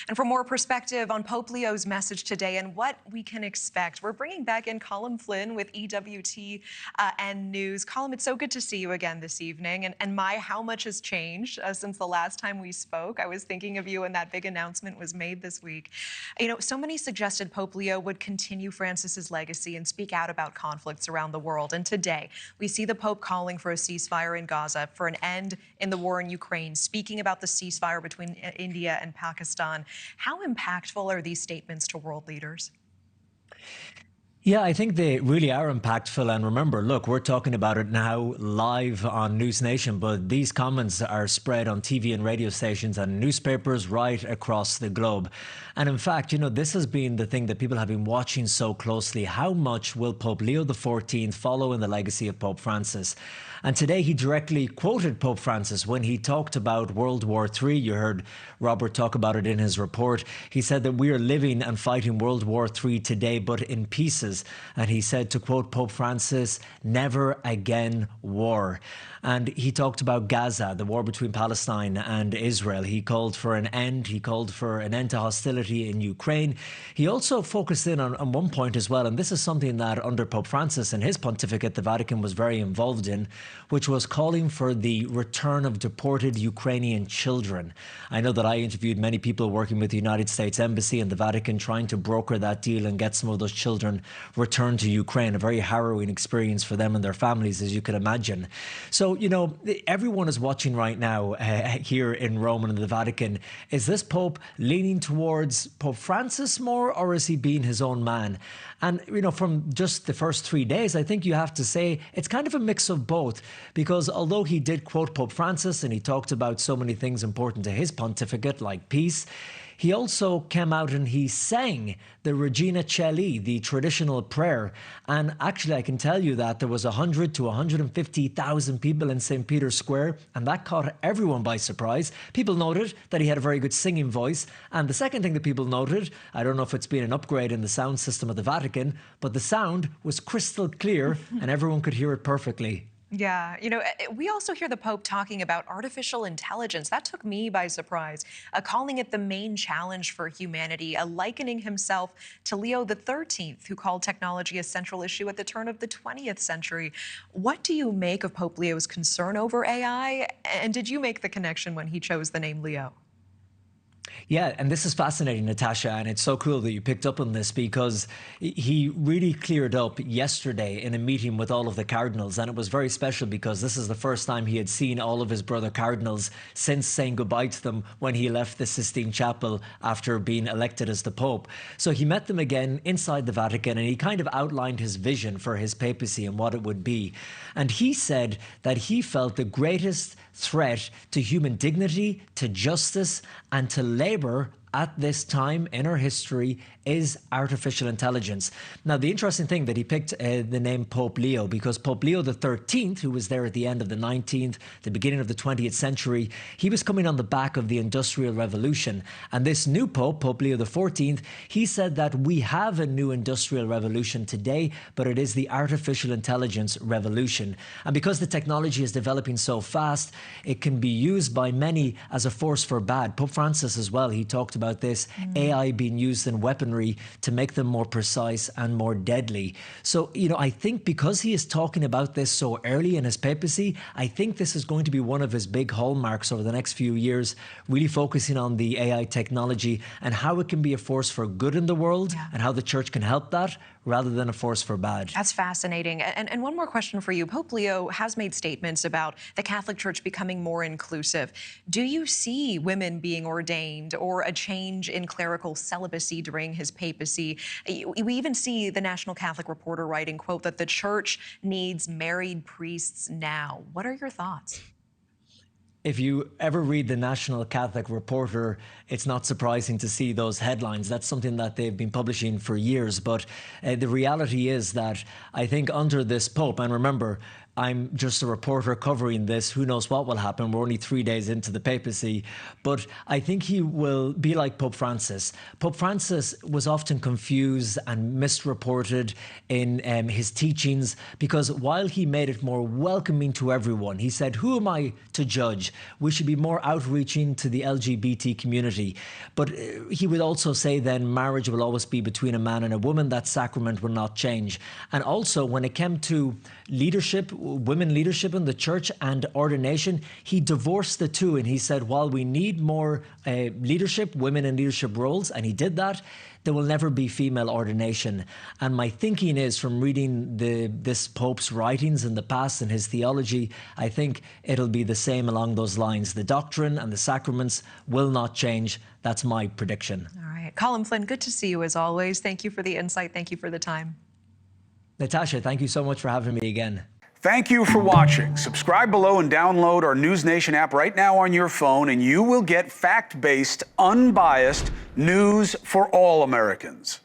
And for more perspective on Pope Leo's message today and what we can expect, we're bringing back in Colm Flynn with EWTN News. Colm, it's so good to see you again this evening. And how much has changed since the last time we spoke. I was thinking of you when that big announcement was made this week. You know, so many suggested Pope Leo would continue Francis's legacy and speak out about conflicts around the world. And today, we see the Pope calling for a ceasefire in Gaza, for an end in the war in Ukraine, speaking about the ceasefire between India and Pakistan. How impactful are these statements to world leaders? Yeah, I think they really are impactful. And remember, look, we're talking about it now live on NewsNation, but these comments are spread on TV and radio stations and newspapers right across the globe. And in fact, you know, this has been the thing that people have been watching so closely. How much will Pope Leo XIV follow in the legacy of Pope Francis? And today he directly quoted Pope Francis when he talked about World War III. You heard Robert talk about it in his report. He said that we are living and fighting World War III today, but in pieces. And he said, to quote Pope Francis, "Never again war." And he talked about Gaza, the war between Palestine and Israel. He called for an end. He called for an end to hostility in Ukraine. He also focused in on one point as well, and this is something that under Pope Francis and his pontificate, the Vatican was very involved in, which was calling for the return of deported Ukrainian children. I know that I interviewed many people working with the United States Embassy and the Vatican trying to broker that deal and get some of those children returned to Ukraine, a very harrowing experience for them and their families, as you can imagine. So, you know, everyone is watching right now here in Rome and in the Vatican. Is this Pope leaning towards Pope Francis more, or is he being his own man? And, you know, from just the first 3 days, I think you have to say it's kind of a mix of both, because although he did quote Pope Francis and he talked about so many things important to his pontificate, like peace, he also came out and he sang the Regina Coeli, the traditional prayer. And actually, I can tell you that there was 100 to 150,000 people in St. Peter's Square, and that caught everyone by surprise. People noted that he had a very good singing voice. And the second thing that people noted, I don't know if it's been an upgrade in the sound system of the Vatican, but the sound was crystal clear and everyone could hear it perfectly. Yeah, you know, we also hear the Pope talking about artificial intelligence. That took me by surprise, calling it the main challenge for humanity, likening himself to Leo XIII, who called technology a central issue at the turn of the 20th century. What do you make of Pope Leo's concern over AI? And did you make the connection when he chose the name Leo? Yeah, and this is fascinating, Natasha, and it's so cool that you picked up on this, because he really cleared up yesterday in a meeting with all of the cardinals, and it was very special because this is the first time he had seen all of his brother cardinals since saying goodbye to them when he left the Sistine Chapel after being elected as the Pope. So he met them again inside the Vatican, and he kind of outlined his vision for his papacy and what it would be. And he said that he felt the greatest threat to human dignity, to justice, and to labor at this time in our history is artificial intelligence. Now, the interesting thing that he picked the name Pope Leo, because Pope Leo XIII, who was there at the end of the 19th, the beginning of the 20th century, he was coming on the back of the Industrial Revolution. And this new Pope, Pope Leo XIV, he said that we have a new Industrial Revolution today, but it is the artificial intelligence revolution. And because the technology is developing so fast, it can be used by many as a force for bad. Pope Francis as well, he talked about this AI being used in weaponry to make them more precise and more deadly. So, you know, I think because he is talking about this so early in his papacy, I think this is going to be one of his big hallmarks over the next few years, really focusing on the AI technology and how it can be a force for good in the world and how the church can help that rather than a force for bad. That's fascinating. And one more question for you. Pope Leo has made statements about the Catholic Church becoming more inclusive. Do you see women being ordained or a change in clerical celibacy during his papacy? We even see the National Catholic Reporter writing, quote, that the church needs married priests now. What are your thoughts? If you ever read the National Catholic Reporter, it's not surprising to see those headlines. That's something that they've been publishing for years. But the reality is that I think under this Pope, and remember, I'm just a reporter covering this. Who knows what will happen? We're only 3 days into the papacy. But I think he will be like Pope Francis. Pope Francis was often confused and misreported in his teachings, because while he made it more welcoming to everyone, he said, who am I to judge? We should be more outreaching to the LGBT community. But he would also say then marriage will always be between a man and a woman. That sacrament will not change. And also when it came to leadership, women leadership in the church and ordination, he divorced the two, and he said, while we need more leadership, women in leadership roles, and he did that, there will never be female ordination. And my thinking is, from reading this Pope's writings in the past and his theology, I think it'll be the same along those lines. The doctrine and the sacraments will not change. That's my prediction. All right. Colm Flynn, good to see you as always. Thank you for the insight. Thank you for the time. Natasha, thank you so much for having me again. Thank you for watching. Subscribe below and download our NewsNation app right now on your phone, and you will get fact-based, unbiased news for all Americans.